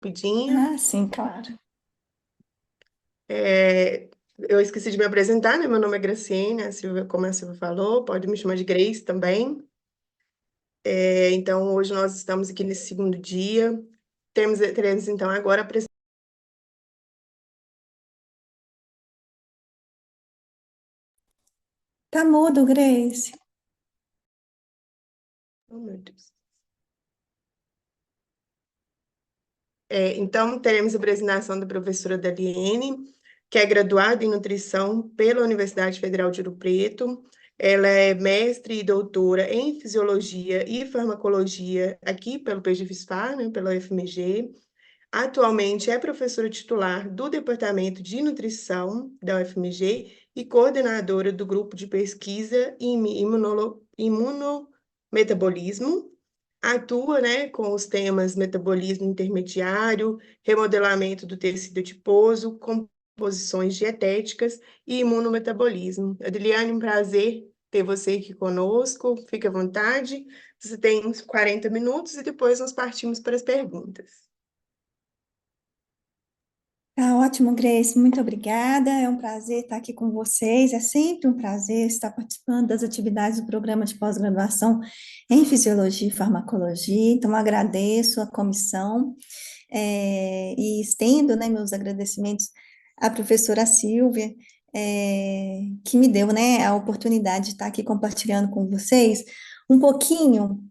Rapidinho. Ah, sim, claro. Eu esqueci de me apresentar, né? Meu nome é Graciene, a Silvia, como a Silvia falou, pode me chamar de Grace também. Então, hoje nós estamos aqui nesse segundo dia. Teremos então agora a apresentação. Tá mudo, Grace. Oh, meu Deus. Então, teremos a apresentação da professora Daliene, que é graduada em nutrição pela Universidade Federal de Ouro Preto. Ela é mestre e doutora em fisiologia e farmacologia aqui pelo PGFSPar, né, pela UFMG. Atualmente é professora titular do Departamento de Nutrição da UFMG e coordenadora do grupo de pesquisa em imunometabolismo. Atua, né, com os temas metabolismo intermediário, remodelamento do tecido adiposo, composições dietéticas e imunometabolismo. Adeliane, um prazer ter você aqui conosco. Fique à vontade. Você tem uns 40 minutos e depois nós partimos para as perguntas. Tá ótimo, Grace. Muito obrigada. É um prazer estar aqui com vocês. É sempre um prazer estar participando das atividades do programa de pós-graduação em Fisiologia e Farmacologia. Então, agradeço a comissão, e estendo, né, meus agradecimentos à professora Silvia, que me deu, né, a oportunidade de estar aqui compartilhando com vocês um pouquinho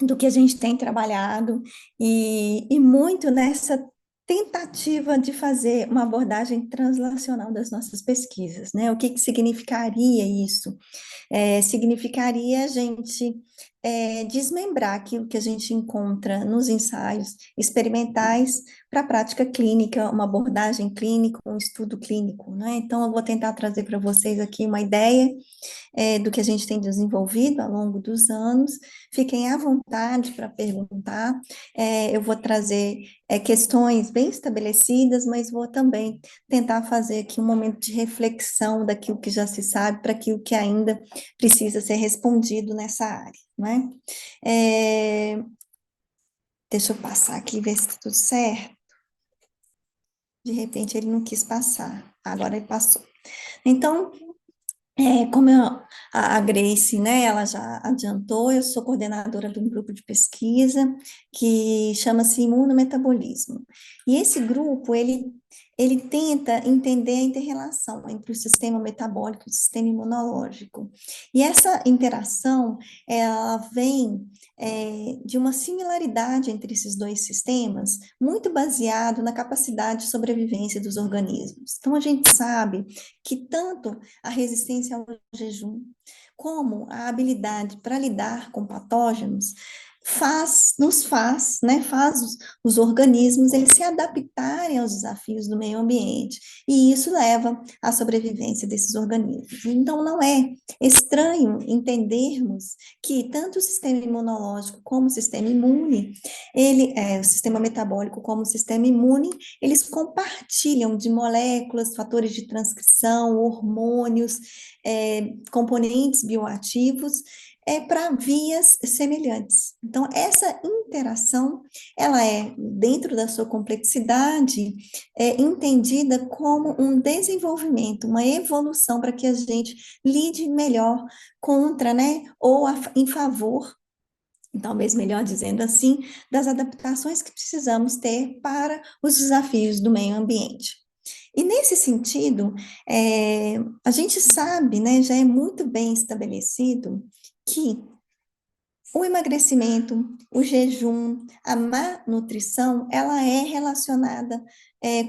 do que a gente tem trabalhado e muito nessa tentativa de fazer uma abordagem translacional das nossas pesquisas, né? O que que significaria isso? Significaria a gente desmembrar aquilo que a gente encontra nos ensaios experimentais para a prática clínica, uma abordagem clínica, um estudo clínico, né? Então, eu vou tentar trazer para vocês aqui uma ideia do que a gente tem desenvolvido ao longo dos anos. Fiquem à vontade para perguntar. Eu vou trazer questões bem estabelecidas, mas vou também tentar fazer aqui um momento de reflexão daquilo que já se sabe para aquilo que ainda precisa ser respondido nessa área, né? É, deixa eu passar aqui, ver se está tudo certo. De repente ele não quis passar, agora ele passou. Então, como a Grace, né, ela já adiantou, eu sou coordenadora de um grupo de pesquisa que chama-se Imunometabolismo. E esse grupo, ele tenta entender a interrelação entre o sistema metabólico e o sistema imunológico. E essa interação, ela vem, de uma similaridade entre esses dois sistemas, muito baseado na capacidade de sobrevivência dos organismos. Então, a gente sabe que tanto a resistência ao jejum, como a habilidade para lidar com patógenos, faz os organismos eles se adaptarem aos desafios do meio ambiente, e isso leva à sobrevivência desses organismos. Então, não é estranho entendermos que tanto o sistema imunológico como o sistema imune, o sistema metabólico como o sistema imune, eles compartilham de moléculas, fatores de transcrição, hormônios, componentes bioativos, para vias semelhantes. Então, essa interação, ela é, dentro da sua complexidade, entendida como um desenvolvimento, uma evolução para que a gente lide melhor contra, né, ou em favor, talvez melhor dizendo assim, das adaptações que precisamos ter para os desafios do meio ambiente. E nesse sentido, a gente sabe, né, já é muito bem estabelecido que o emagrecimento, o jejum, a má nutrição, ela é relacionada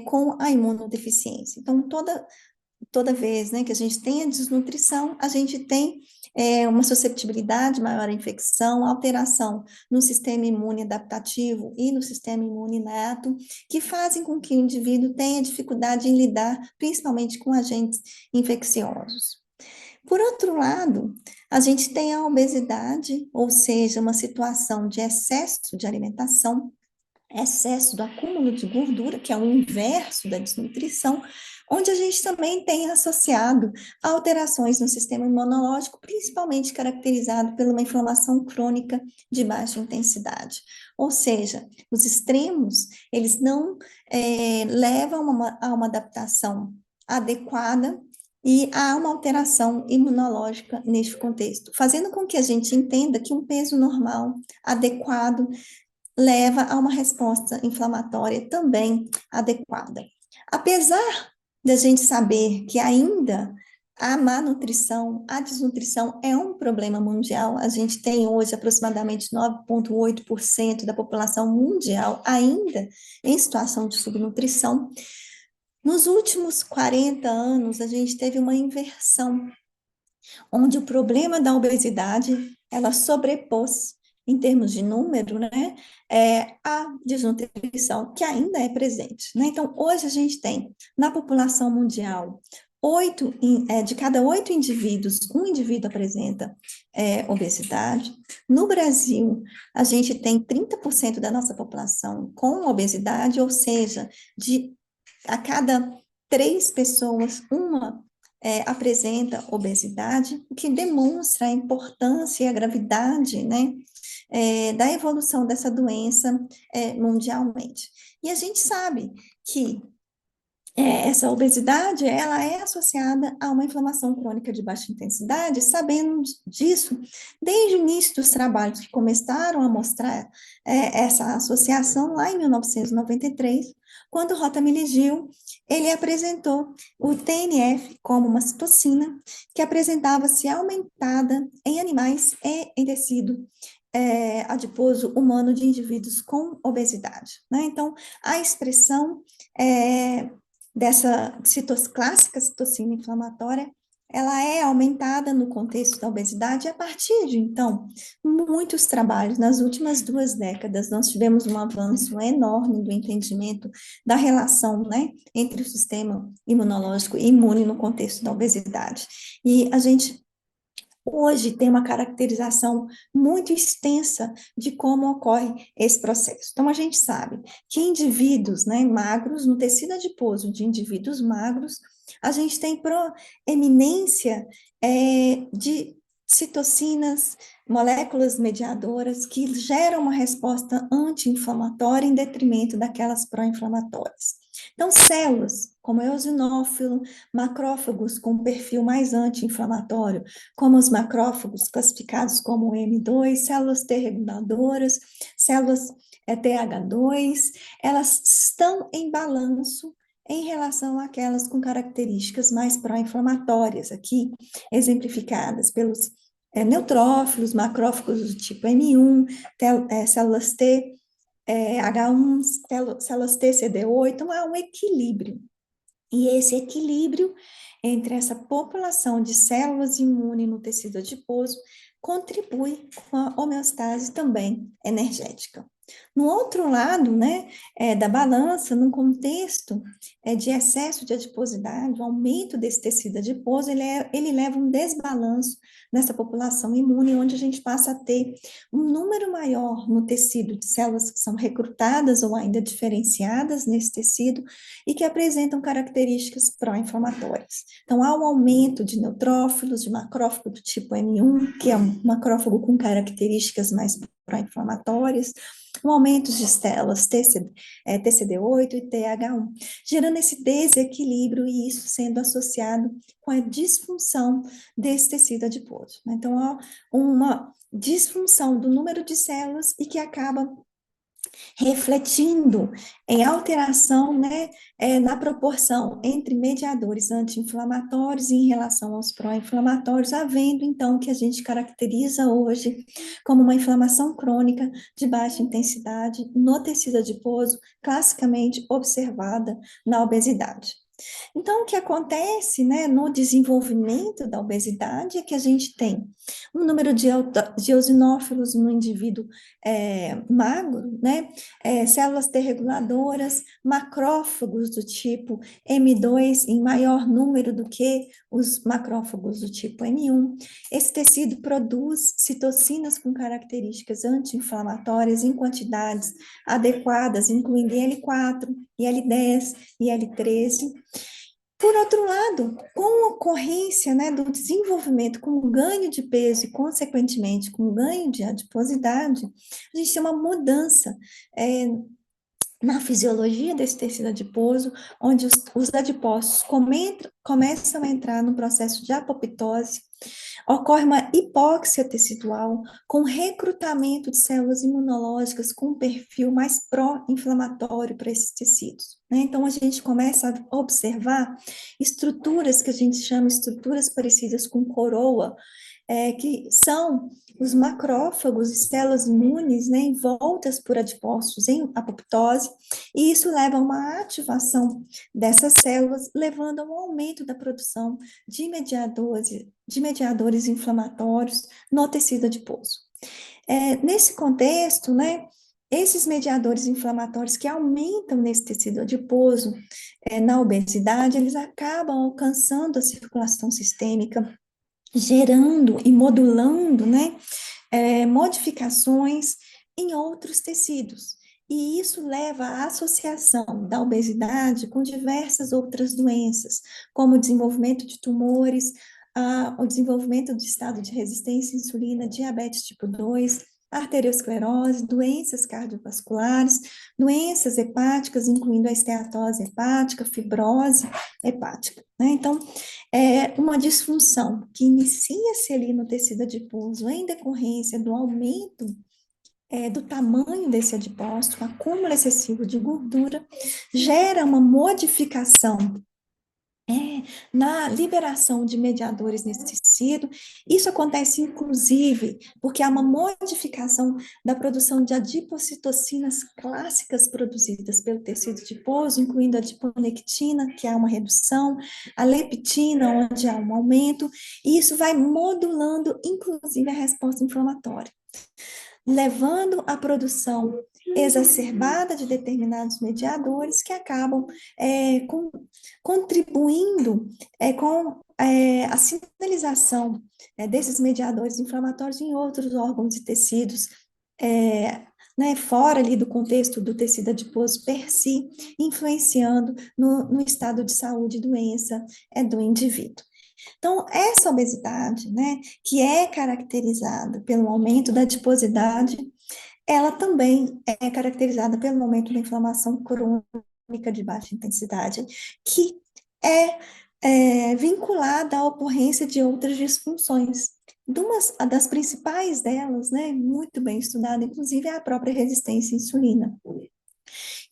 com a imunodeficiência. Então, toda vez, né, que a gente tem a desnutrição, a gente tem uma susceptibilidade maior à infecção, alteração no sistema imune adaptativo e no sistema imune inato, que fazem com que o indivíduo tenha dificuldade em lidar, principalmente com agentes infecciosos. Por outro lado, a gente tem a obesidade, ou seja, uma situação de excesso de alimentação, excesso do acúmulo de gordura, que é o inverso da desnutrição, onde a gente também tem associado alterações no sistema imunológico, principalmente caracterizado por uma inflamação crônica de baixa intensidade. Ou seja, os extremos, eles não levam a uma adaptação adequada e há uma alteração imunológica neste contexto, fazendo com que a gente entenda que um peso normal, adequado, leva a uma resposta inflamatória também adequada. Apesar da gente saber que ainda a má nutrição, a desnutrição é um problema mundial, a gente tem hoje aproximadamente 9,8% da população mundial ainda em situação de subnutrição. Nos últimos 40 anos, a gente teve uma inversão onde o problema da obesidade, ela sobrepôs, em termos de número, né, a desnutrição, que ainda é presente, né? Então, hoje a gente tem, na população mundial, de cada 8 indivíduos, um indivíduo apresenta obesidade. No Brasil, a gente tem 30% da nossa população com obesidade, ou seja, a cada 3 pessoas, uma apresenta obesidade, o que demonstra a importância e a gravidade, né, da evolução dessa doença mundialmente. E a gente sabe que essa obesidade, ela é associada a uma inflamação crônica de baixa intensidade, sabendo disso desde o início dos trabalhos que começaram a mostrar essa associação lá em 1993, quando Rota-Mille Gil, ele apresentou o TNF como uma citocina que apresentava-se aumentada em animais e em tecido adiposo humano de indivíduos com obesidade, né? Então, a expressão dessa clássica citocina inflamatória, ela é aumentada no contexto da obesidade, e a partir de então, muitos trabalhos, nas últimas 2 décadas, nós tivemos um avanço enorme do entendimento da relação, né, entre o sistema imunológico e imune no contexto da obesidade. E a gente hoje tem uma caracterização muito extensa de como ocorre esse processo. Então, a gente sabe que indivíduos, né, magros, no tecido adiposo de indivíduos magros, a gente tem proeminência de citocinas, moléculas mediadoras que geram uma resposta anti-inflamatória em detrimento daquelas pró-inflamatórias. Então, células como eosinófilo, macrófagos com perfil mais anti-inflamatório, como os macrófagos classificados como M2, células T reguladoras, células TH2, elas estão em balanço em relação àquelas com características mais pró-inflamatórias, aqui exemplificadas pelos neutrófilos, macrófagos do tipo M1, células T, H1, células T, CD8, então há um equilíbrio. E esse equilíbrio entre essa população de células imunes no tecido adiposo contribui com a homeostase também energética. No outro lado, né, da balança, num contexto de excesso de adiposidade, o aumento desse tecido adiposo, ele leva um desbalanço nessa população imune, onde a gente passa a ter um número maior no tecido de células que são recrutadas ou ainda diferenciadas nesse tecido e que apresentam características pró-inflamatórias. Então, há um aumento de neutrófilos, de macrófago do tipo M1, que é um macrófago com características mais pró-inflamatórias, um aumento de células TCD8 e TH1, gerando esse desequilíbrio e isso sendo associado com a disfunção desse tecido adiposo. Então, há uma disfunção do número de células e que acaba refletindo em alteração, né, na proporção entre mediadores anti-inflamatórios em relação aos pró-inflamatórios, havendo então o que a gente caracteriza hoje como uma inflamação crônica de baixa intensidade no tecido adiposo, classicamente observada na obesidade. Então, o que acontece, né, no desenvolvimento da obesidade é que a gente tem um número de eosinófilos no indivíduo magro, né, células T reguladoras, macrófagos do tipo M2 em maior número do que os macrófagos do tipo M1. Esse tecido produz citocinas com características anti-inflamatórias em quantidades adequadas, incluindo IL-4, IL-10 e IL-13. Por outro lado, com a ocorrência, né, do desenvolvimento, com o ganho de peso e, consequentemente, com o ganho de adiposidade, a gente tem uma mudança é, na fisiologia desse tecido adiposo, onde os adipócitos começam a entrar no processo de apoptose, ocorre uma hipóxia tecidual com recrutamento de células imunológicas com um perfil mais pró-inflamatório para esses tecidos, né? Então, a gente começa a observar estruturas que a gente chama estruturas parecidas com coroa, que são os macrófagos e células imunes, né, envoltas por adipócitos em apoptose, e isso leva a uma ativação dessas células, levando a um aumento da produção de mediadores inflamatórios no tecido adiposo. Nesse contexto, né, esses mediadores inflamatórios que aumentam nesse tecido adiposo, na obesidade, eles acabam alcançando a circulação sistêmica, gerando e modulando, né, modificações em outros tecidos. E isso leva à associação da obesidade com diversas outras doenças, como o desenvolvimento de tumores, o desenvolvimento do estado de resistência à insulina, diabetes tipo 2, arteriosclerose, doenças cardiovasculares, doenças hepáticas, incluindo a esteatose hepática, fibrose hepática, né? Então, é uma disfunção que inicia-se ali no tecido adiposo em decorrência do aumento do tamanho desse adipócito, acúmulo excessivo de gordura, gera uma modificação na liberação de mediadores nesse tecido. Isso acontece, inclusive, porque há uma modificação da produção de adipocitocinas clássicas produzidas pelo tecido adiposo, incluindo a adiponectina, que há uma redução, a leptina, onde há um aumento, e isso vai modulando, inclusive, a resposta inflamatória, levando à produção exacerbada de determinados mediadores que acabam contribuindo com a sinalização desses mediadores inflamatórios em outros órgãos e tecidos, né, fora ali do contexto do tecido adiposo per si, influenciando no estado de saúde e doença do indivíduo. Então, essa obesidade, né, que é caracterizada pelo aumento da adiposidade, ela também é caracterizada pelo aumento da inflamação crônica de baixa intensidade, que vinculada à ocorrência de outras disfunções. Uma das principais delas, né, muito bem estudada, inclusive, é a própria resistência à insulina.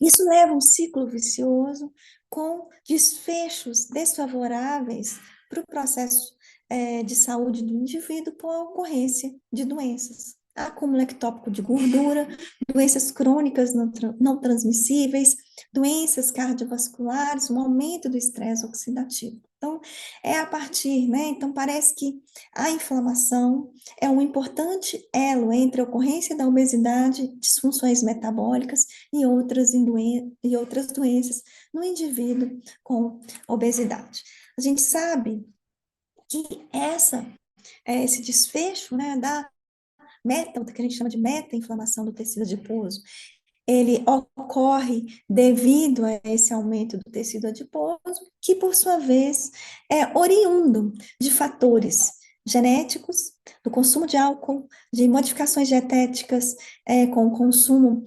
Isso leva a um ciclo vicioso com desfechos desfavoráveis para o processo de saúde do indivíduo por ocorrência de doenças. Acúmulo ectópico de gordura, doenças crônicas não transmissíveis, doenças cardiovasculares, um aumento do estresse oxidativo. Então, é a partir, né? Então, parece que a inflamação é um importante elo entre a ocorrência da obesidade, disfunções metabólicas e outras doenças no indivíduo com obesidade. A gente sabe que esse desfecho, né, o que a gente chama de meta-inflamação do tecido adiposo, ele ocorre devido a esse aumento do tecido adiposo, que por sua vez é oriundo de fatores genéticos, do consumo de álcool, de modificações dietéticas, com o consumo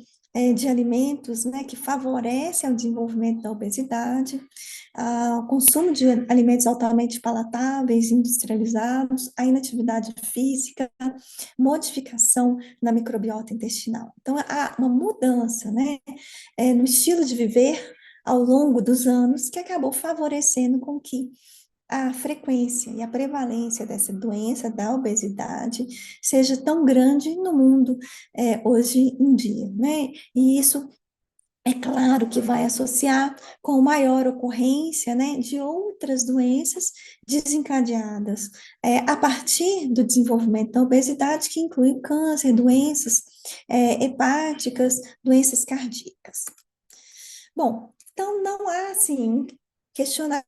de alimentos, né, que favorecem o desenvolvimento da obesidade, o consumo de alimentos altamente palatáveis, industrializados, a inatividade física, modificação na microbiota intestinal. Então, há uma mudança, né, no estilo de viver ao longo dos anos que acabou favorecendo com que a frequência e a prevalência dessa doença, da obesidade, seja tão grande no mundo hoje em dia, né? E isso É claro que vai associar com maior ocorrência, né, de outras doenças desencadeadas a partir do desenvolvimento da obesidade, que inclui câncer, doenças hepáticas, doenças cardíacas. Bom, então não há, assim, um questionamento,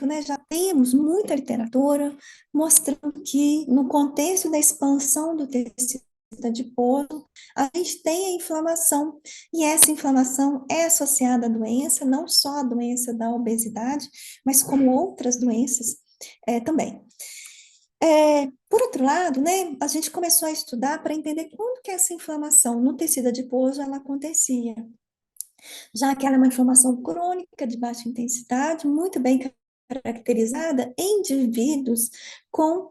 né, já temos muita literatura mostrando que no contexto da expansão do tecido adiposo, a gente tem a inflamação, e essa inflamação é associada à doença, não só a doença da obesidade, mas como outras doenças também. Por outro lado, né, a gente começou a estudar para entender quando que essa inflamação no tecido adiposo ela acontecia, já que ela é uma inflamação crônica de baixa intensidade, muito bem caracterizada em indivíduos com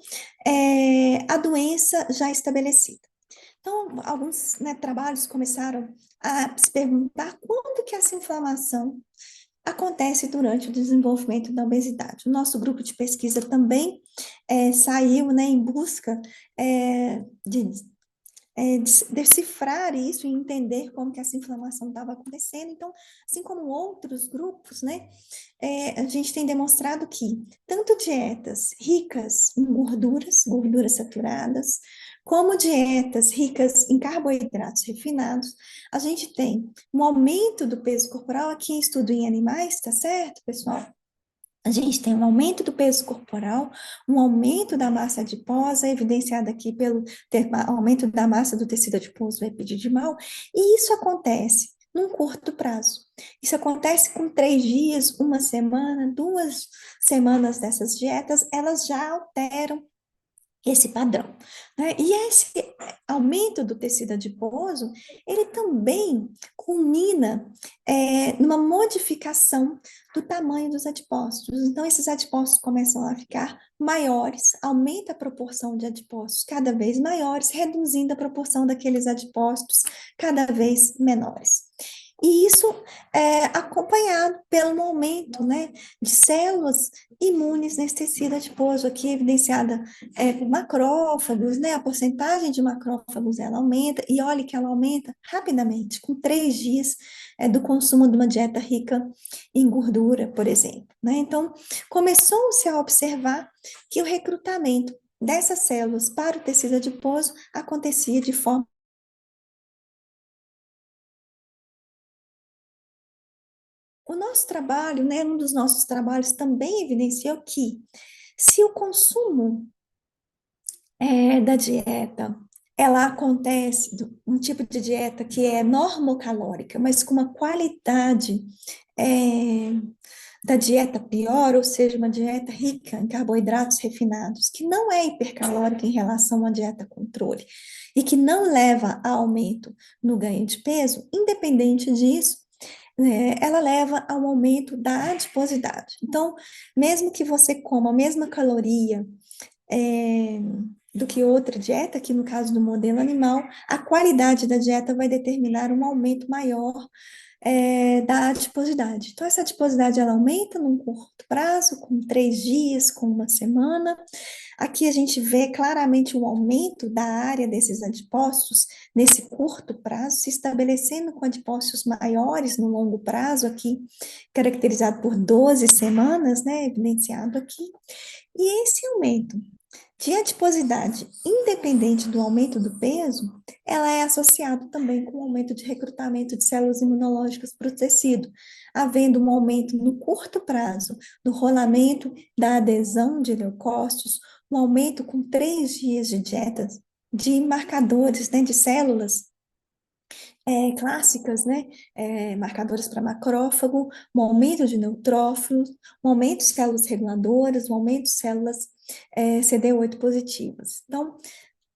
a doença já estabelecida. Então, alguns, né, trabalhos começaram a se perguntar quando que essa inflamação acontece durante o desenvolvimento da obesidade. O nosso grupo de pesquisa também saiu, né, em busca de decifrar isso e entender como que essa inflamação estava acontecendo. Então, assim como outros grupos, né, a gente tem demonstrado que tanto dietas ricas em gorduras, gorduras saturadas, como dietas ricas em carboidratos refinados, a gente tem um aumento do peso corporal aqui em estudo em animais, tá certo, pessoal? A gente tem um aumento do peso corporal, um aumento da massa adiposa, evidenciado aqui pelo aumento da massa do tecido adiposo epididimal, e isso acontece num curto prazo. Isso acontece com 3 dias, uma semana, 2 semanas dessas dietas, elas já alteram esse padrão, né? E esse aumento do tecido adiposo, ele também culmina numa modificação do tamanho dos adipócitos. Então, esses adipócitos começam a ficar maiores, aumenta a proporção de adipócitos cada vez maiores, reduzindo a proporção daqueles adipócitos cada vez menores. E isso é acompanhado pelo aumento, né, de células imunes nesse tecido adiposo, aqui evidenciada por macrófagos, né, a porcentagem de macrófagos ela aumenta, e olhe que ela aumenta rapidamente, com 3 dias do consumo de uma dieta rica em gordura, por exemplo, né? Então, começou-se a observar que o recrutamento dessas células para o tecido adiposo acontecia de forma. O nosso trabalho, né, um dos nossos trabalhos também evidenciou que se o consumo da dieta, ela acontece, um tipo de dieta que é normocalórica, mas com uma qualidade é, da dieta pior, ou seja, uma dieta rica em carboidratos refinados, que não é hipercalórica em relação à dieta controle, e que não leva a aumento no ganho de peso, independente disso, ela leva ao aumento da adiposidade. Então, mesmo que você coma a mesma caloria, é, do que outra dieta, que no caso do modelo animal, a qualidade da dieta vai determinar um aumento maior da adiposidade. Então, essa adiposidade ela aumenta num curto prazo, com 3 dias, com uma semana. Aqui a gente vê claramente um aumento da área desses adipócitos nesse curto prazo, se estabelecendo com adipócitos maiores no longo prazo, aqui caracterizado por 12 semanas, né, evidenciado aqui. E esse aumento de adiposidade, independente do aumento do peso, ela é associada também com o aumento de recrutamento de células imunológicas para o tecido, havendo um aumento no curto prazo do rolamento da adesão de leucócitos, um aumento com 3 dias de dietas de marcadores, né, de células clássicas, né, marcadores para macrófago, um aumento de neutrófilos, um aumento de células reguladoras, um aumento de células CD8 positivas. Então,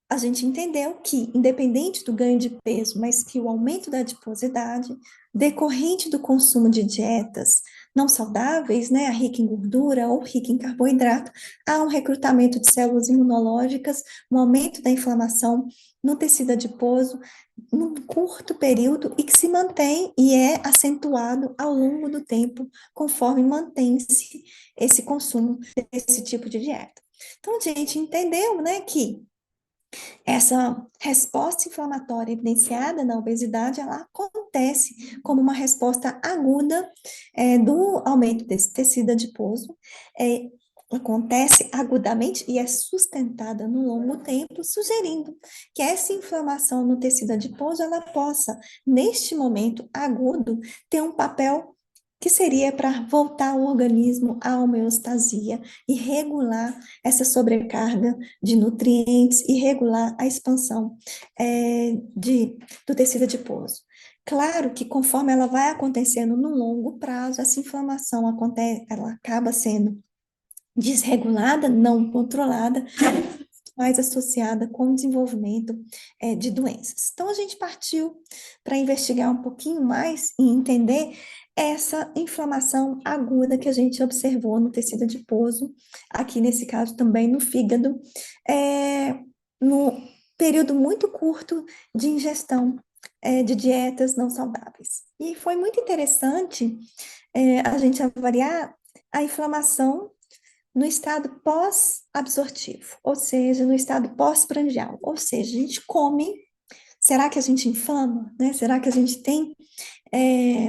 a gente entendeu que, independente do ganho de peso, mas que o aumento da adiposidade, decorrente do consumo de dietas não saudáveis, né, a rica em gordura ou rica em carboidrato, há um recrutamento de células imunológicas, um aumento da inflamação no tecido adiposo, num curto período e que se mantém e é acentuado ao longo do tempo, conforme mantém-se esse consumo desse tipo de dieta. Então, a gente entendeu, né, que Essa resposta inflamatória evidenciada na obesidade, ela acontece como uma resposta aguda do aumento desse tecido adiposo, é, acontece agudamente e é sustentada no longo tempo, sugerindo que essa inflamação no tecido adiposo, ela possa, neste momento agudo, ter um papel que seria para voltar o organismo à homeostasia e regular essa sobrecarga de nutrientes e regular a expansão do tecido adiposo. Claro que conforme ela vai acontecendo no longo prazo, essa inflamação acontece, ela acaba sendo desregulada, não controlada, mais associada com o desenvolvimento de doenças. Então, a gente partiu para investigar um pouquinho mais e entender essa inflamação aguda que a gente observou no tecido adiposo, aqui nesse caso também no fígado, no período muito curto de ingestão de dietas não saudáveis. E foi muito interessante a gente avaliar a inflamação no estado pós-absortivo, ou seja, no estado pós-prandial, ou seja, a gente come, será que a gente inflama, né? Será que a gente tem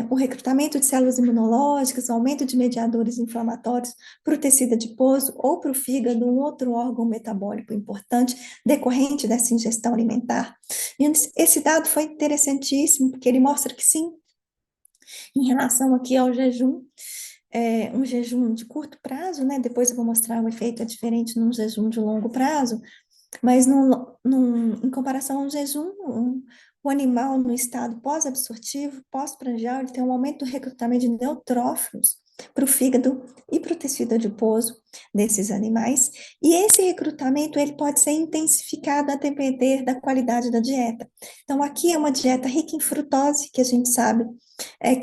o recrutamento de células imunológicas, o aumento de mediadores inflamatórios para o tecido adiposo ou para o fígado, um outro órgão metabólico importante decorrente dessa ingestão alimentar? E esse dado foi interessantíssimo, porque ele mostra que sim, em relação aqui ao jejum, um jejum de curto prazo, né? Depois eu vou mostrar o efeito é diferente num jejum de longo prazo, mas em comparação ao jejum, o animal no estado pós-absortivo, pós-prandial, ele tem um aumento do recrutamento de neutrófilos para o fígado e para o tecido adiposo desses animais, e esse recrutamento ele pode ser intensificado a depender da qualidade da dieta. Então, aqui é uma dieta rica em frutose, que a gente sabe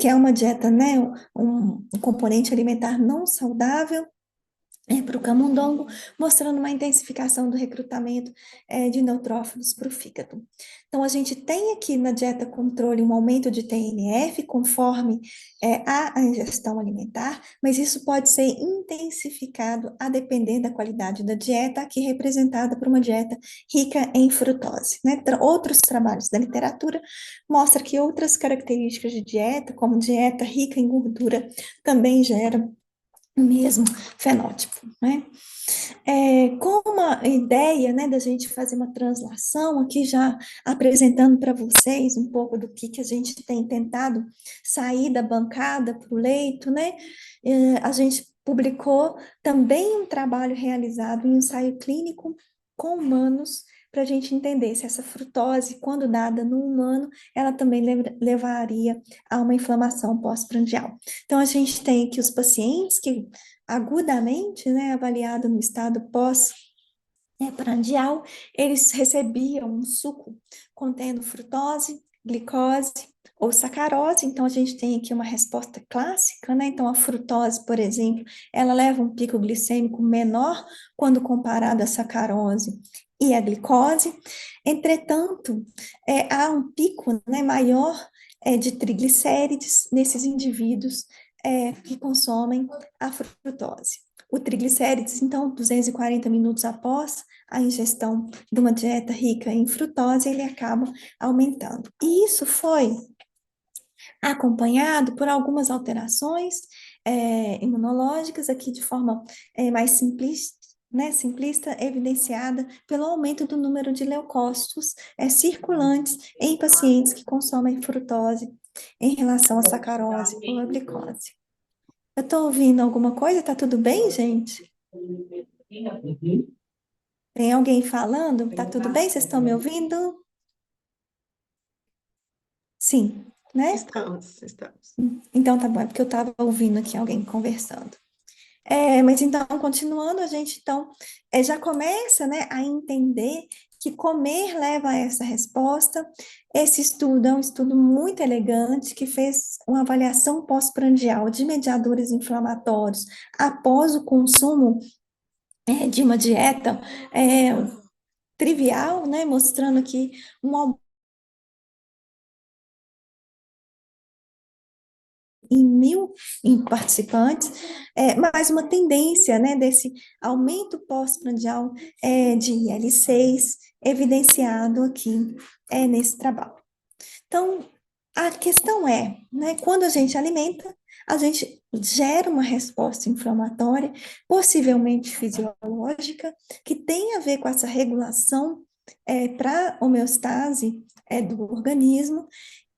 que é uma dieta, né, um componente alimentar não saudável, para o camundongo, mostrando uma intensificação do recrutamento de neutrófilos para o fígado. Então, a gente tem aqui na dieta controle um aumento de TNF conforme a ingestão alimentar, mas isso pode ser intensificado a depender da qualidade da dieta, aqui representada por uma dieta rica em frutose. Né? Outros trabalhos da literatura mostram que outras características de dieta, como dieta rica em gordura, também geram o mesmo fenótipo, né? Com uma ideia, né, da gente fazer uma translação aqui já apresentando para vocês um pouco do que a gente tem tentado sair da bancada para o leito, né? A gente publicou também um trabalho realizado em ensaio clínico com humanos para a gente entender se essa frutose, quando dada no humano, ela também levaria a uma inflamação pós-prandial. Então, a gente tem aqui os pacientes que agudamente, né, avaliado no estado pós-prandial, eles recebiam um suco contendo frutose, glicose ou sacarose, então a gente tem aqui uma resposta clássica, né? Então a frutose, por exemplo, ela leva um pico glicêmico menor quando comparado à sacarose e à glicose. Entretanto, há um pico, né, maior de triglicérides nesses indivíduos que consomem a frutose. O triglicérides, então, 240 minutos após a ingestão de uma dieta rica em frutose, ele acaba aumentando. E isso foi acompanhado por algumas alterações imunológicas, aqui de forma mais simplista, evidenciada pelo aumento do número de leucócitos circulantes em pacientes que consomem frutose em relação à sacarose ou à glicose. Eu estou ouvindo alguma coisa? Tá tudo bem, gente? Tem alguém falando? Tá tudo bem? Vocês estão me ouvindo? Sim, né? Estamos. Então tá bom, é porque eu estava ouvindo aqui alguém conversando. Mas então, continuando, a gente então já começa, né, a entender que comer leva a essa resposta. Esse estudo é um estudo muito elegante que fez uma avaliação pós-prandial de mediadores inflamatórios após o consumo de uma dieta é, trivial, né, mostrando que um em 1.000 em participantes, mais uma tendência, né, desse aumento pós-prandial de IL-6, evidenciado aqui nesse trabalho. Então, a questão é, né, quando a gente alimenta, a gente gera uma resposta inflamatória, possivelmente fisiológica, que tem a ver com essa regulação para homeostase do organismo,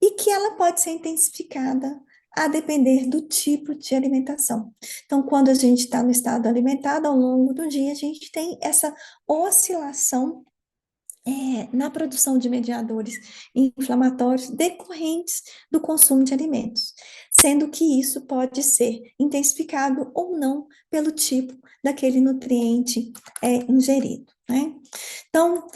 e que ela pode ser intensificada a depender do tipo de alimentação. Então, quando a gente está no estado alimentado, ao longo do dia, a gente tem essa oscilação na produção de mediadores inflamatórios decorrentes do consumo de alimentos, sendo que isso pode ser intensificado ou não pelo tipo daquele nutriente ingerido, né? Então,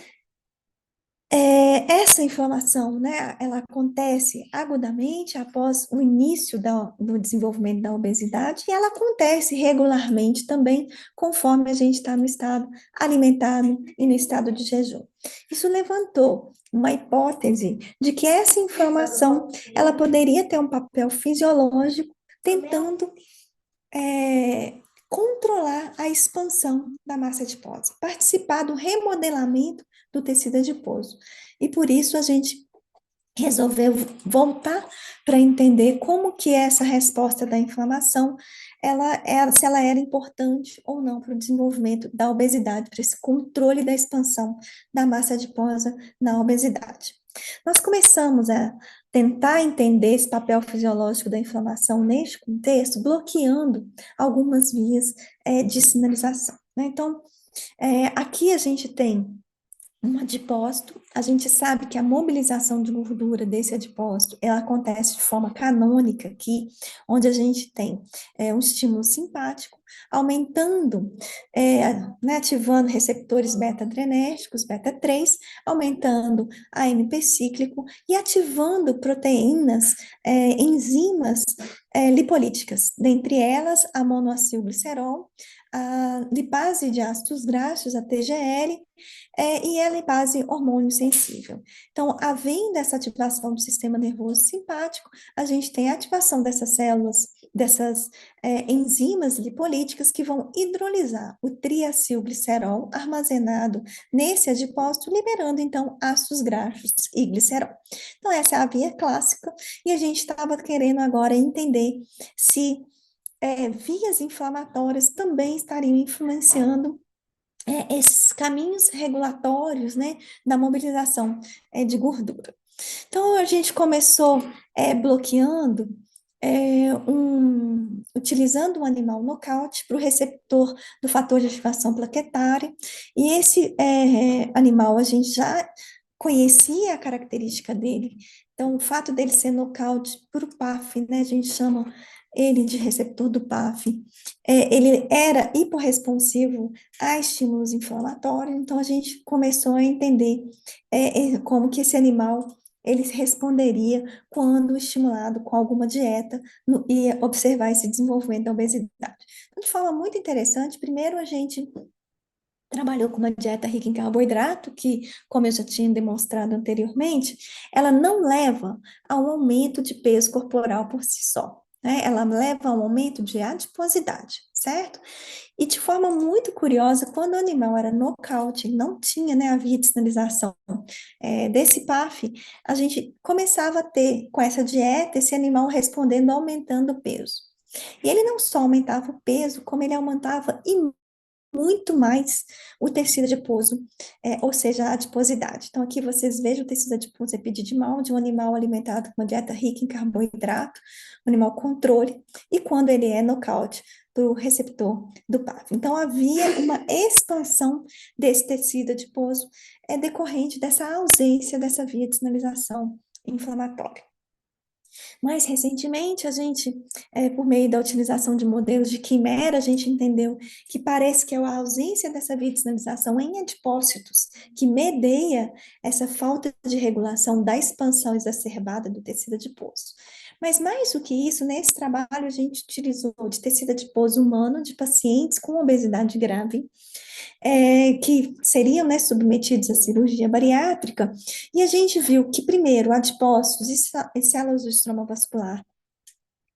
essa inflamação, né, ela acontece agudamente após o início do desenvolvimento da obesidade e ela acontece regularmente também conforme a gente está no estado alimentado e no estado de jejum. Isso levantou uma hipótese de que essa inflamação, ela poderia ter um papel fisiológico tentando controlar a expansão da massa adiposa, participar do remodelamento do tecido adiposo. E por isso a gente resolveu voltar para entender como que essa resposta da inflamação, se ela era importante ou não para o desenvolvimento da obesidade, para esse controle da expansão da massa adiposa na obesidade. Nós começamos a tentar entender esse papel fisiológico da inflamação neste contexto, bloqueando algumas vias de sinalização, né? Então, aqui a gente tem um adipócito, a gente sabe que a mobilização de gordura desse adipócito, ela acontece de forma canônica aqui, onde a gente tem um estímulo simpático, aumentando, né, ativando receptores beta-adrenérgicos, beta-3, aumentando AMP cíclico e ativando proteínas, enzimas lipolíticas, dentre elas a monoacilglicerol, a lipase de ácidos graxos, a TGL, e a lipase hormônio sensível. Então, havendo essa ativação do sistema nervoso simpático, a gente tem a ativação dessas células, dessas enzimas lipolíticas que vão hidrolisar o triacilglicerol armazenado nesse adipócito, liberando, então, ácidos graxos e glicerol. Então, essa é a via clássica, e a gente estava querendo agora entender se vias inflamatórias também estariam influenciando esses caminhos regulatórios, né, da mobilização de gordura. Então, a gente começou bloqueando, utilizando um animal nocaute para o receptor do fator de ativação plaquetária, e esse animal a gente já conhecia a característica dele, então o fato dele ser nocaute por o PAF, né, a gente chama ele de receptor do PAF, ele era hiporresponsivo a estímulos inflamatórios, então a gente começou a entender como que esse animal ele responderia quando estimulado com alguma dieta e observar esse desenvolvimento da obesidade. Então, de forma muito interessante, primeiro a gente trabalhou com uma dieta rica em carboidrato, que, como eu já tinha demonstrado anteriormente, ela não leva a um aumento de peso corporal por si só, né? Ela leva a um aumento de adiposidade, certo? E de forma muito curiosa, quando o animal era nocaute, não tinha, né, a via de sinalização desse PAF, a gente começava a ter, com essa dieta, esse animal respondendo, aumentando o peso. E ele não só aumentava o peso, como ele aumentava muito mais o tecido adiposo, ou seja, a adiposidade. Então, aqui vocês vejam o tecido adiposo epididimal de um animal alimentado com uma dieta rica em carboidrato, um animal controle, e quando ele é nocaute para o receptor do PAF. Então, havia uma expansão desse tecido adiposo decorrente dessa ausência dessa via de sinalização inflamatória. Mais recentemente, a gente, por meio da utilização de modelos de quimera, a gente entendeu que parece que é a ausência dessa via de sinalização em adipócitos que medeia essa falta de regulação da expansão exacerbada do tecido adiposo. Mas mais do que isso, nesse trabalho a gente utilizou de tecido adiposo humano de pacientes com obesidade grave, que seriam, né, submetidos à cirurgia bariátrica, e a gente viu que, primeiro, adipócitos e células do estroma vascular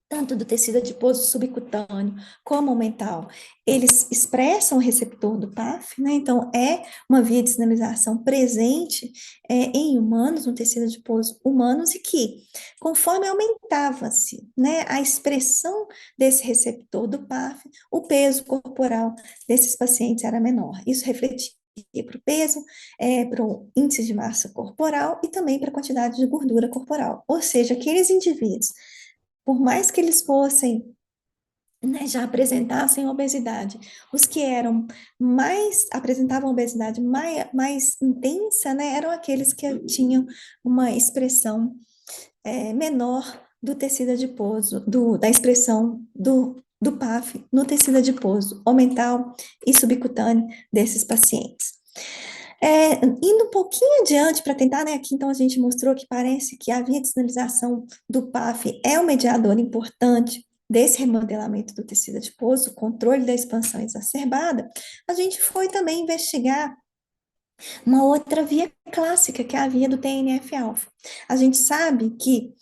tanto do tecido adiposo subcutâneo como o mental, eles expressam o receptor do PAF, né? Então, é uma via de sinalização presente em humanos, no tecido adiposo humanos, e que, conforme aumentava-se, né, a expressão desse receptor do PAF, o peso corporal desses pacientes era menor. Isso refletia para o peso, para o índice de massa corporal e também para a quantidade de gordura corporal. Ou seja, aqueles indivíduos por mais que eles fossem, né, já apresentassem obesidade, os que eram apresentavam obesidade mais intensa, né, eram aqueles que tinham uma expressão menor do tecido adiposo, da expressão do PAF no tecido adiposo, ou mental e subcutâneo desses pacientes. Indo um pouquinho adiante para tentar, né, aqui então a gente mostrou que parece que a via de sinalização do PAF é um mediador importante desse remodelamento do tecido adiposo, controle da expansão exacerbada. A gente foi também investigar uma outra via clássica, que é a via do TNF-alfa. A gente sabe que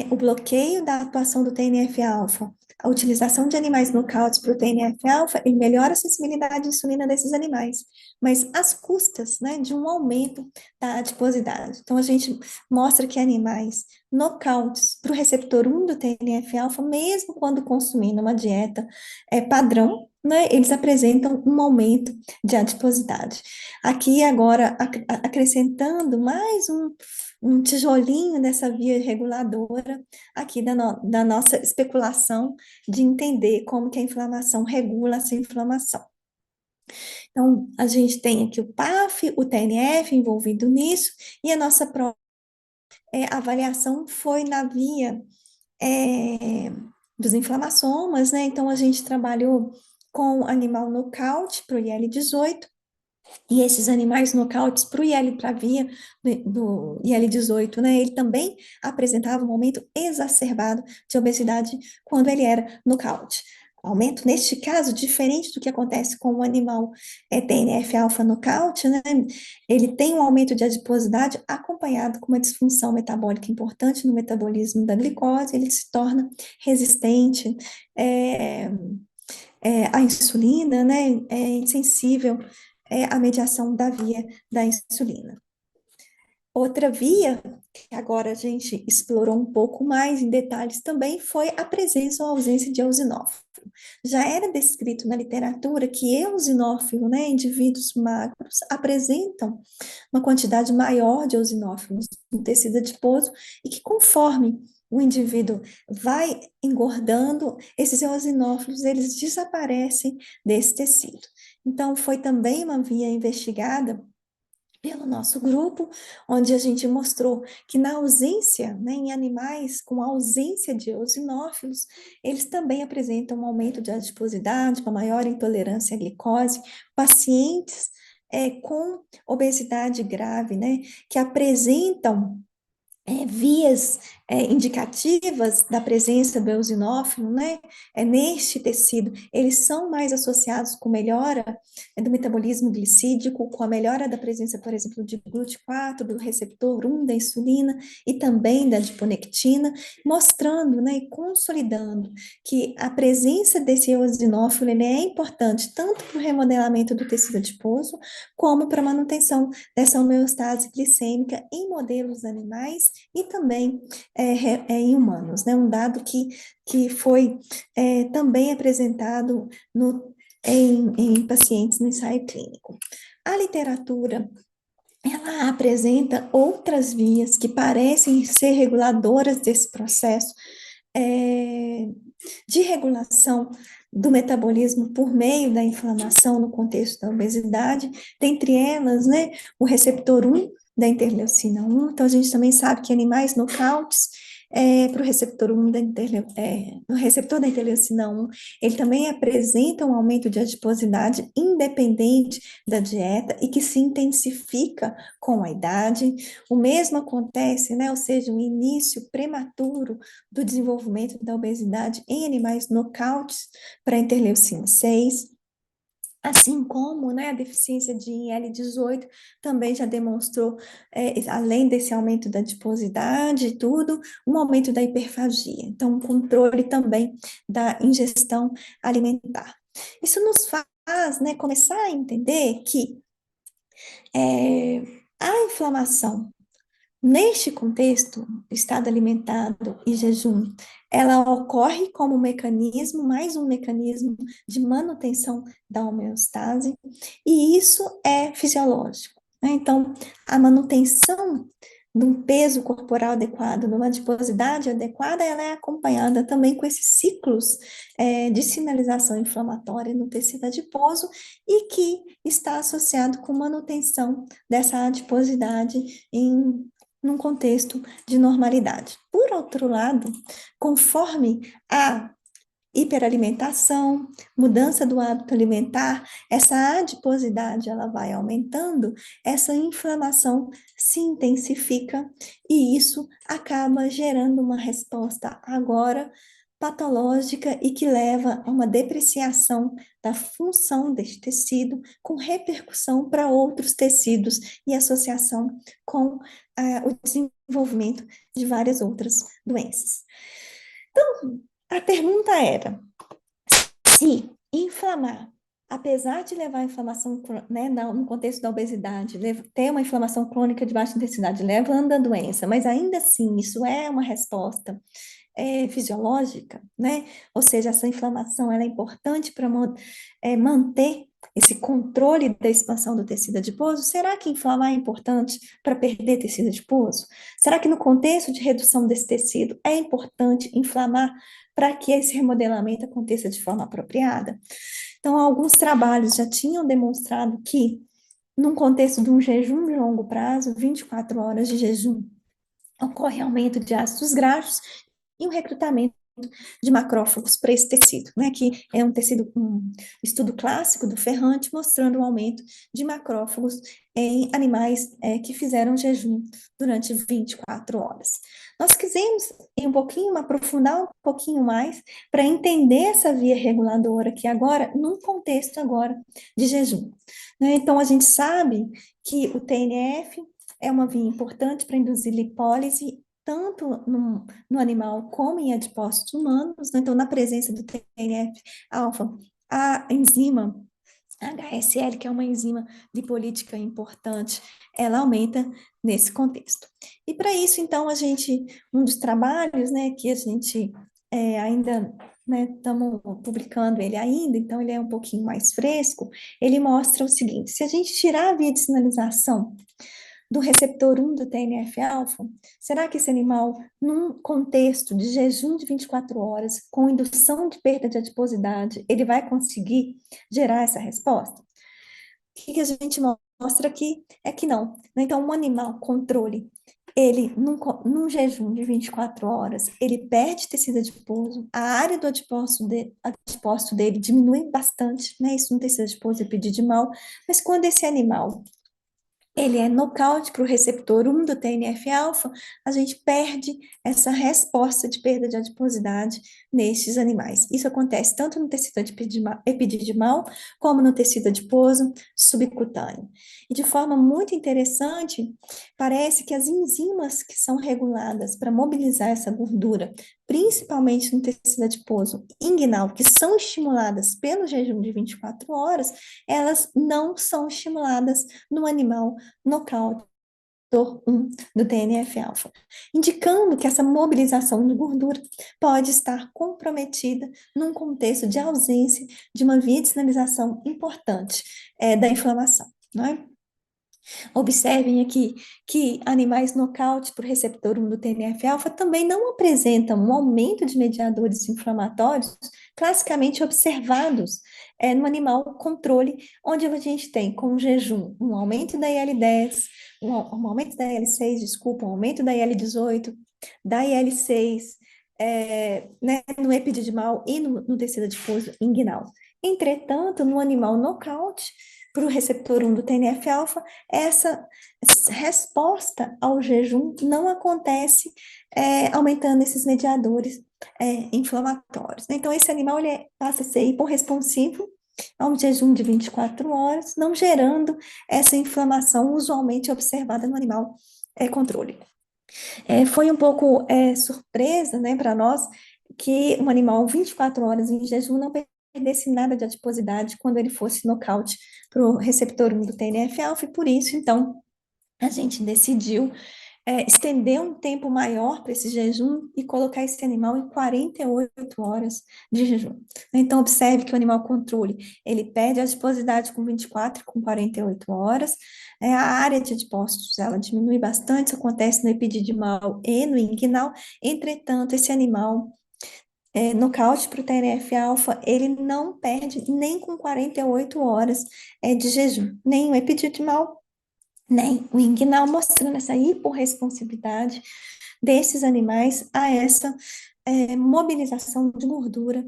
o bloqueio da atuação do TNF-alfa, a utilização de animais nocautes para o TNF-alfa, ele melhora a sensibilidade à insulina desses animais, mas às custas, né, de um aumento da adiposidade. Então, a gente mostra que animais nocautes para o receptor 1 do TNF-alfa, mesmo quando consumindo uma dieta padrão, né, eles apresentam um aumento de adiposidade. Aqui agora, acrescentando mais um tijolinho dessa via reguladora, aqui da nossa especulação de entender como que a inflamação regula essa inflamação. Então, a gente tem aqui o PAF, o TNF envolvido nisso, e a nossa avaliação foi na via é, dos inflamassomas, né? Então, a gente trabalhou com animal nocaute para o IL-18, e esses animais nocautes para o IL, para a via do IL-18, né, ele também apresentava um aumento exacerbado de obesidade quando ele era nocaute. Aumento, neste caso, diferente do que acontece com o animal TNF-alfa nocaute, né, ele tem um aumento de adiposidade acompanhado com uma disfunção metabólica importante no metabolismo da glicose, ele se torna resistente à insulina, né, insensível à mediação da via da insulina. Outra via, que agora a gente explorou um pouco mais em detalhes também, foi a presença ou ausência de eosinófilo. Já era descrito na literatura que eosinófilo, né, indivíduos magros, apresentam uma quantidade maior de eosinófilos no tecido adiposo e que conforme o indivíduo vai engordando, esses eosinófilos, eles desaparecem desse tecido. Então, foi também uma via investigada pelo nosso grupo, onde a gente mostrou que na ausência, né, em animais com ausência de eosinófilos, eles também apresentam um aumento de adiposidade, uma maior intolerância à glicose, pacientes com obesidade grave, né, que apresentam vias indicativas da presença do eosinófilo, né, neste tecido, eles são mais associados com melhora do metabolismo glicídico, com a melhora da presença, por exemplo, de GLUT4, do receptor 1 da insulina e também da adiponectina, mostrando, né, e consolidando que a presença desse eosinófilo ele é importante tanto para o remodelamento do tecido adiposo, como para a manutenção dessa homeostase glicêmica em modelos animais e também em humanos, né? Um dado que foi também apresentado em pacientes no ensaio clínico. A literatura ela apresenta outras vias que parecem ser reguladoras desse processo de regulação do metabolismo por meio da inflamação no contexto da obesidade, dentre elas, né, o receptor 1 da interleucina 1. Então, a gente também sabe que animais nocautes para o receptor 1 no receptor da interleucina 1, ele também apresenta um aumento de adiposidade independente da dieta e que se intensifica com a idade. O mesmo acontece, né, ou seja, um início prematuro do desenvolvimento da obesidade em animais nocautes para a interleucina 6. Assim como, né, a deficiência de IL-18 também já demonstrou, além desse aumento da adiposidade e tudo, um aumento da hiperfagia. Então, um controle também da ingestão alimentar. Isso nos faz, né, começar a entender que a inflamação, neste contexto, estado alimentado e jejum, ela ocorre como um mecanismo, mais um mecanismo de manutenção da homeostase, e isso é fisiológico, né? Então, a manutenção de um peso corporal adequado, de uma adiposidade adequada, ela é acompanhada também com esses ciclos de sinalização inflamatória no tecido adiposo e que está associado com manutenção dessa adiposidade num contexto de normalidade. Por outro lado, conforme a hiperalimentação, mudança do hábito alimentar, essa adiposidade ela vai aumentando, essa inflamação se intensifica e isso acaba gerando uma resposta agora patológica e que leva a uma depreciação da função deste tecido, com repercussão para outros tecidos e associação com o desenvolvimento de várias outras doenças. Então, a pergunta era se inflamar, apesar de levar a inflamação, né, no contexto da obesidade, ter uma inflamação crônica de baixa intensidade, levando a doença, mas ainda assim isso é uma resposta fisiológica, né? Ou seja, essa inflamação ela é importante para manter esse controle da expansão do tecido adiposo. Será que inflamar é importante para perder tecido adiposo? Será que no contexto de redução desse tecido é importante inflamar para que esse remodelamento aconteça de forma apropriada? Então, alguns trabalhos já tinham demonstrado que, num contexto de um jejum de longo prazo, 24 horas de jejum, ocorre aumento de ácidos graxos e um recrutamento de macrófagos para esse tecido, né, que é um estudo clássico do Ferrante mostrando o aumento de macrófagos em animais que fizeram jejum durante 24 horas. Nós quisemos aprofundar um pouquinho mais para entender essa via reguladora aqui agora, num contexto agora de jejum. Né? Então, a gente sabe que o TNF é uma via importante para induzir lipólise tanto no animal como em adipócitos humanos, né? Então, na presença do TNF-alfa, a enzima HSL, que é uma enzima lipolítica importante, ela aumenta nesse contexto. E para isso, então, um dos trabalhos, né, que a gente ainda, né, estamos publicando ele ainda, então ele é um pouquinho mais fresco, ele mostra o seguinte: se a gente tirar a via de sinalização do receptor 1 do TNF-alfa, será que esse animal, num contexto de jejum de 24 horas, com indução de perda de adiposidade, ele vai conseguir gerar essa resposta? O que a gente mostra aqui é que não. Então, um animal controle, ele, num jejum de 24 horas, ele perde tecido adiposo, a área do adipócito dele diminui bastante, né? Isso no tecido adiposo epididimal, mas quando esse animal ele é nocaute para o receptor 1 do TNF-alfa, a gente perde essa resposta de perda de adiposidade nestes animais. Isso acontece tanto no tecido epididimal como no tecido adiposo subcutâneo. E de forma muito interessante, parece que as enzimas que são reguladas para mobilizar essa gordura, principalmente no tecido adiposo inguinal, que são estimuladas pelo jejum de 24 horas, elas não são estimuladas no animal nocaute 1 do TNF-alfa, indicando que essa mobilização de gordura pode estar comprometida num contexto de ausência de uma via de sinalização importante da inflamação, não é? Observem aqui que animais nocaute por receptor 1 do TNF-alfa também não apresentam um aumento de mediadores inflamatórios classicamente observados no animal controle, onde a gente tem com jejum um aumento da IL-10, um aumento da IL-6, desculpa, um aumento da IL-18, da IL-6, né, no epididimal e no tecido adiposo inguinal. Entretanto, no animal nocaute, para o receptor 1 do TNF-alfa, essa resposta ao jejum não acontece aumentando esses mediadores inflamatórios. Então, esse animal ele passa a ser hiporresponsivo a um jejum de 24 horas, não gerando essa inflamação usualmente observada no animal controle. Foi um pouco surpresa, né, para nós que um animal 24 horas em jejum não perdesse nada de adiposidade quando ele fosse nocaute para o receptor 1 do TNF-alfa, e por isso, então, a gente decidiu estender um tempo maior para esse jejum e colocar esse animal em 48 horas de jejum. Então, observe que o animal controle, ele perde a adiposidade com 24 e com 48 horas, a área de adipócitos, ela diminui bastante, isso acontece no epididimal e no inguinal, entretanto, esse animal nocaute para o TNF-alfa, ele não perde nem com 48 horas de jejum, nem o epididimal, nem o inguinal, mostrando essa hiporresponsividade desses animais a essa mobilização de gordura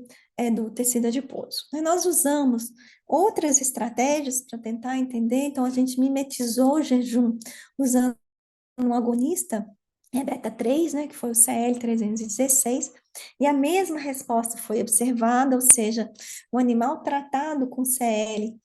do tecido adiposo. Nós usamos outras estratégias para tentar entender, então a gente mimetizou o jejum usando um agonista beta 3, né, que foi o CL-316, e a mesma resposta foi observada, ou seja, o animal tratado com CL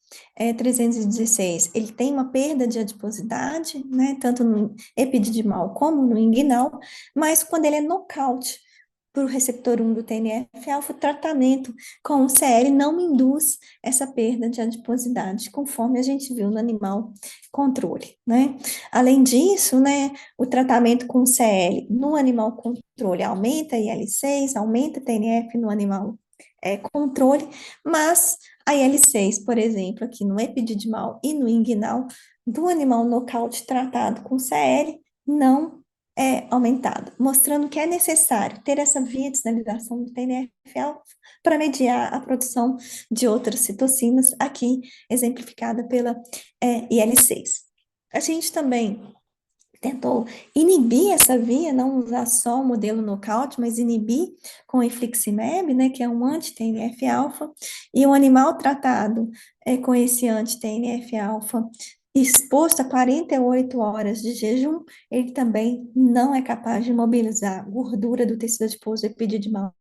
316, ele tem uma perda de adiposidade, né, tanto no epididimal como no inguinal, mas quando ele é nocaute para o receptor 1 do TNF-alfa, o tratamento com o CL não induz essa perda de adiposidade, conforme a gente viu no animal controle, né? Além disso, né, o tratamento com CL no animal controle aumenta IL-6, aumenta TNF no animal controle, mas a IL-6, por exemplo, aqui no epididimal e no inguinal, do animal nocaute tratado com CL, não é aumentado, mostrando que é necessário ter essa via de sinalização do TNF-alfa para mediar a produção de outras citocinas, aqui exemplificada pela IL-6. A gente também tentou inibir essa via, não usar só o modelo nocaute, mas inibir com infliximab, né, que é um anti-TNF-alfa, e um animal tratado com esse anti-TNF-alfa exposto a 48 horas de jejum, ele também não é capaz de mobilizar gordura do tecido adiposo epididimal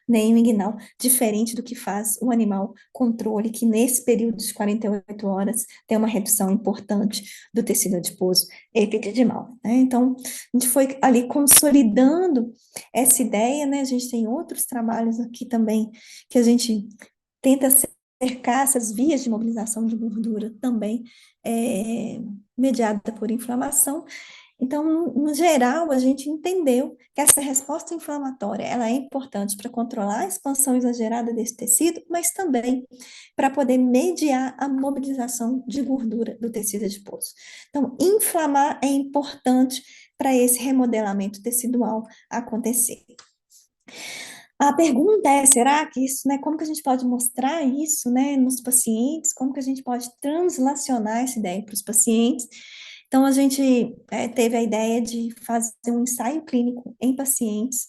nem o inguinal, diferente do que faz o animal controle, que nesse período de 48 horas tem uma redução importante do tecido adiposo epididimal, né? Então, a gente foi ali consolidando essa ideia, né? A gente tem outros trabalhos aqui também que a gente tenta cercar essas vias de mobilização de gordura também mediada por inflamação. Então, no geral, a gente entendeu que essa resposta inflamatória, ela é importante para controlar a expansão exagerada desse tecido, mas também para poder mediar a mobilização de gordura do tecido adiposo. Então, inflamar é importante para esse remodelamento tecidual acontecer. A pergunta é, será que isso, né, como que a gente pode mostrar isso, né, nos pacientes, como que a gente pode translacionar essa ideia para os pacientes? Então, a gente teve a ideia de fazer um ensaio clínico em pacientes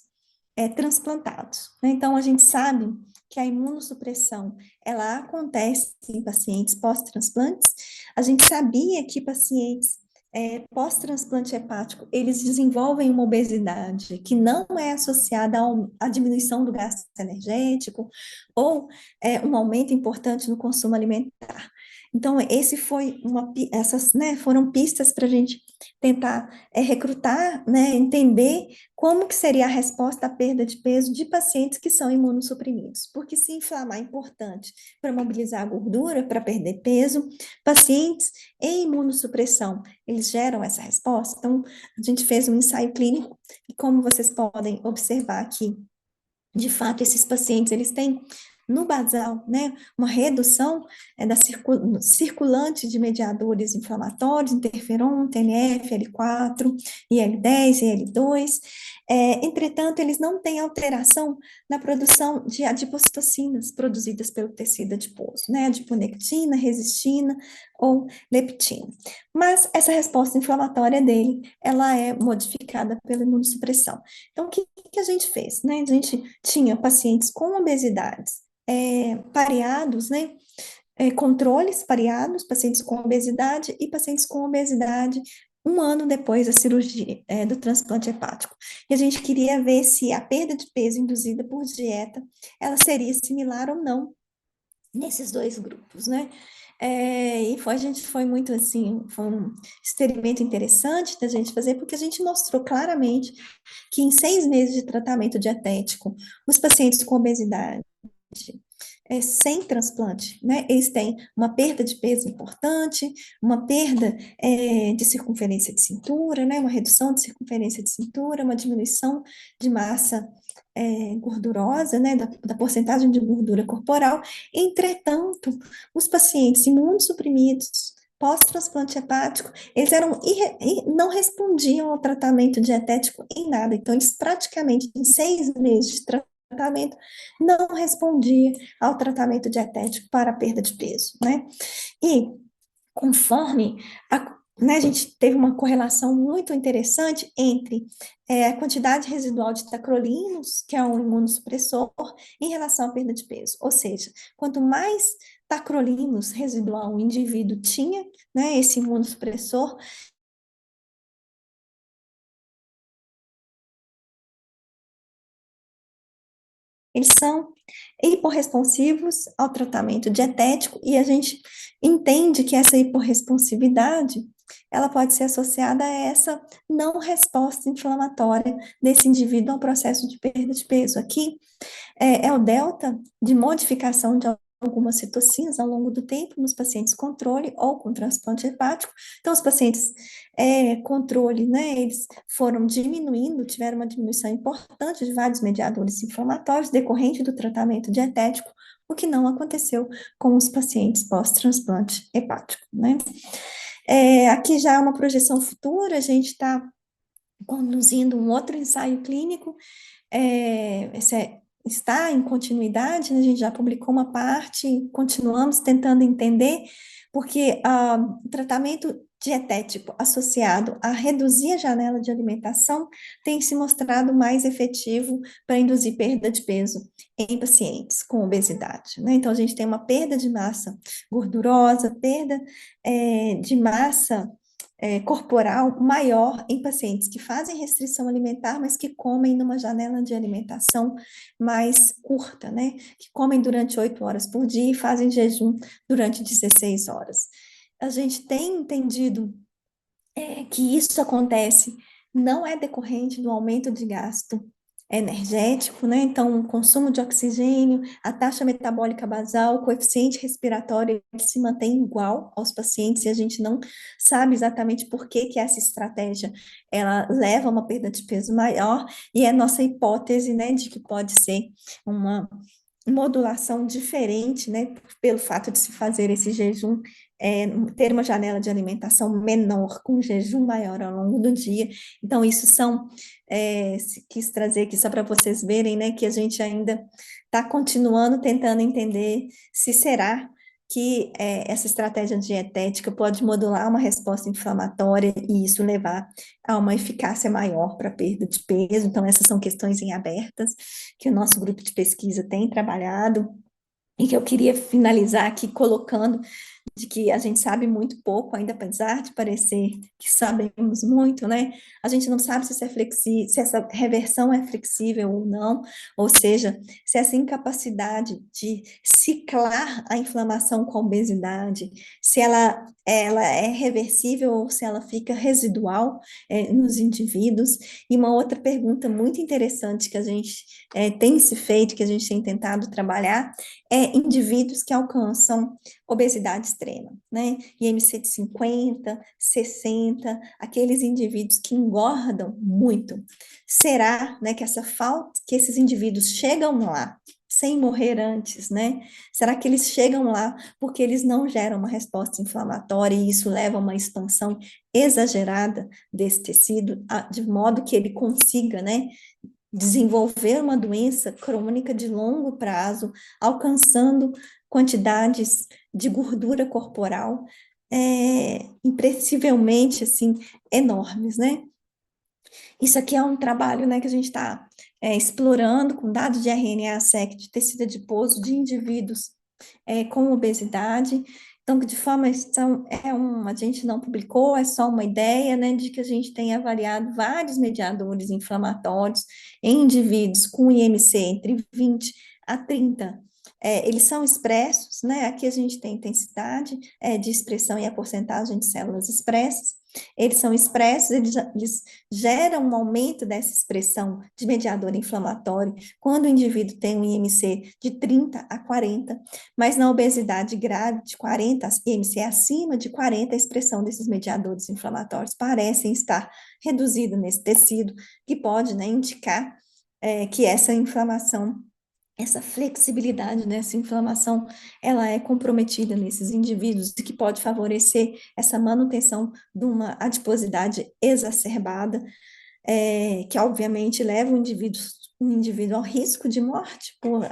transplantados, né? Então, a gente sabe que a imunossupressão, ela acontece em pacientes pós-transplantes. A gente sabia que pacientes pós-transplante hepático, eles desenvolvem uma obesidade que não é associada à diminuição do gasto energético ou um aumento importante no consumo alimentar. Então, essas, né, foram pistas para a gente tentar recrutar, né, entender como que seria a resposta à perda de peso de pacientes que são imunossuprimidos. Porque se inflamar é importante para mobilizar a gordura, para perder peso, pacientes em imunossupressão, eles geram essa resposta. Então, a gente fez um ensaio clínico e como vocês podem observar aqui, de fato, esses pacientes, eles têm no basal, né, uma redução da circulante de mediadores inflamatórios, interferon, TNF, L4, IL-10, IL-2. Entretanto, eles não têm alteração na produção de adipocitocinas produzidas pelo tecido adiposo, né, adiponectina, resistina ou leptina. Mas essa resposta inflamatória dele, ela é modificada pela imunossupressão. Então, o que a gente fez, né? A gente tinha pacientes com obesidades pareados, né? Controles pareados, pacientes com obesidade e pacientes com obesidade um ano depois da cirurgia do transplante hepático. E a gente queria ver se a perda de peso induzida por dieta, ela seria similar ou não nesses dois grupos, né? A gente foi muito assim, foi um experimento interessante da gente fazer, porque a gente mostrou claramente que em 6 meses de tratamento dietético, os pacientes com obesidade, sem transplante, né? Eles têm uma perda de peso importante, uma perda de circunferência de cintura, né? Uma redução de circunferência de cintura, uma diminuição de massa gordurosa, né? Da porcentagem de gordura corporal. Entretanto, os pacientes imunossuprimidos, pós-transplante hepático, eles não respondiam ao tratamento dietético em nada. Então, eles praticamente, em 6 meses de tratamento, não respondia ao tratamento dietético para a perda de peso, né? E conforme a gente teve uma correlação muito interessante entre a quantidade residual de tacrolimus, que é um imunossupressor, em relação à perda de peso. Ou seja, quanto mais tacrolimus residual o indivíduo tinha, né, esse imunossupressor, eles são hiporresponsivos ao tratamento dietético e a gente entende que essa hiporresponsividade ela pode ser associada a essa não resposta inflamatória desse indivíduo ao processo de perda de peso. Aqui é o delta de modificação de algumas citocinas ao longo do tempo nos pacientes controle ou com transplante hepático. Então, os pacientes controle, né, eles foram diminuindo, tiveram uma diminuição importante de vários mediadores inflamatórios decorrente do tratamento dietético, o que não aconteceu com os pacientes pós-transplante hepático, né? Aqui já é uma projeção futura, a gente está conduzindo um outro ensaio clínico, está em continuidade, né? A gente já publicou uma parte, continuamos tentando entender, porque o tratamento dietético associado a reduzir a janela de alimentação tem se mostrado mais efetivo para induzir perda de peso em pacientes com obesidade, né? Então, a gente tem uma perda de massa gordurosa, perda de massa corporal maior em pacientes que fazem restrição alimentar, mas que comem numa janela de alimentação mais curta, né? Que comem durante 8 horas por dia e fazem jejum durante 16 horas. A gente tem entendido que isso acontece não é decorrente do aumento de gasto energético, né? Então, o consumo de oxigênio, a taxa metabólica basal, o coeficiente respiratório ele se mantém igual aos pacientes e a gente não sabe exatamente por que que essa estratégia ela leva a uma perda de peso maior e é nossa hipótese, né, de que pode ser uma modulação diferente, né, pelo fato de se fazer esse jejum, ter uma janela de alimentação menor, com um jejum maior ao longo do dia. Então, isso quis trazer aqui só para vocês verem, né, que a gente ainda está continuando tentando entender se será que essa estratégia dietética pode modular uma resposta inflamatória e isso levar a uma eficácia maior para a perda de peso. Então, essas são questões em abertas que o nosso grupo de pesquisa tem trabalhado e que eu queria finalizar aqui colocando de que a gente sabe muito pouco, ainda apesar de parecer que sabemos muito, né? A gente não sabe se isso é flexível, se essa reversão é flexível ou não, ou seja, se essa incapacidade de ciclar a inflamação com a obesidade, se ela é reversível ou se ela fica residual nos indivíduos. E uma outra pergunta muito interessante que a gente tem se feito, que a gente tem tentado trabalhar, é indivíduos que alcançam obesidade extrema, né? IMC de 50, 60, aqueles indivíduos que engordam muito. Será, né, que essa falta, que esses indivíduos chegam lá sem morrer antes, né? Será que eles chegam lá porque eles não geram uma resposta inflamatória e isso leva a uma expansão exagerada desse tecido, de modo que ele consiga, né, desenvolver uma doença crônica de longo prazo, alcançando quantidades de gordura corporal impressivelmente, assim, enormes, né? Isso aqui é um trabalho, né, que a gente está explorando com dados de RNA-seq de tecido adiposo de indivíduos com obesidade. Então, de forma, a gente não publicou, é só uma ideia, né, de que a gente tem avaliado vários mediadores inflamatórios em indivíduos com IMC entre 20 a 30 eles são expressos, né? Aqui a gente tem intensidade de expressão e a porcentagem de células expressas. Eles são expressos, eles geram um aumento dessa expressão de mediador inflamatório quando o indivíduo tem um IMC de 30 a 40, mas na obesidade grave de 40, IMC acima de 40, a expressão desses mediadores inflamatórios parecem estar reduzida nesse tecido, que pode, né, indicar que essa inflamação, essa flexibilidade dessa inflamação, ela é comprometida nesses indivíduos e que pode favorecer essa manutenção de uma adiposidade exacerbada, que obviamente leva um indivíduo ao risco de morte por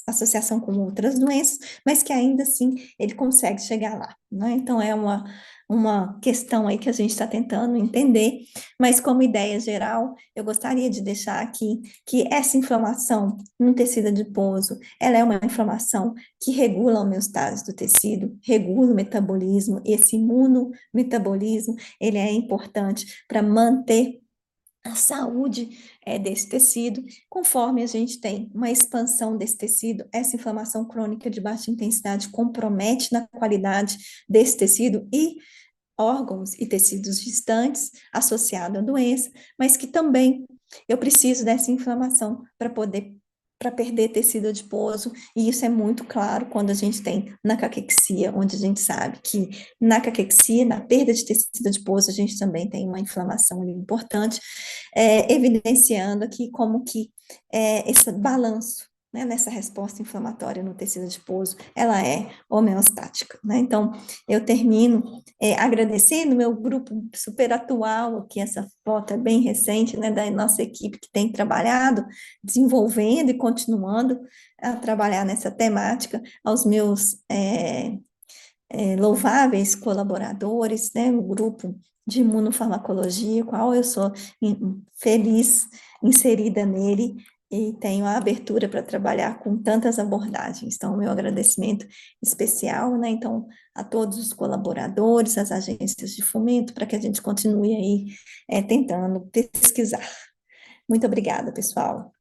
associação com outras doenças, mas que ainda assim ele consegue chegar lá, né? Então é uma questão aí que a gente está tentando entender, mas como ideia geral, eu gostaria de deixar aqui que essa inflamação no tecido adiposo, ela é uma inflamação que regula a homeostase do tecido, regula o metabolismo, esse imunometabolismo, ele é importante para manter a saúde desse tecido, conforme a gente tem uma expansão desse tecido, essa inflamação crônica de baixa intensidade compromete na qualidade desse tecido e órgãos e tecidos distantes associados à doença, mas que também eu preciso dessa inflamação para perder tecido adiposo, e isso é muito claro quando a gente tem na caquexia, onde a gente sabe que na caquexia, na perda de tecido adiposo, a gente também tem uma inflamação importante, evidenciando aqui como que esse balanço, né, nessa resposta inflamatória no tecido adiposo, ela é homeostática, né? Então, eu termino agradecendo meu grupo super atual, que essa foto é bem recente, né, da nossa equipe que tem trabalhado, desenvolvendo e continuando a trabalhar nessa temática, aos meus louváveis colaboradores, né, o grupo de imunofarmacologia, qual eu sou feliz inserida nele, e tenho a abertura para trabalhar com tantas abordagens. Então, meu agradecimento especial, né, então, a todos os colaboradores, as agências de fomento, para que a gente continue aí tentando pesquisar. Muito obrigada, pessoal.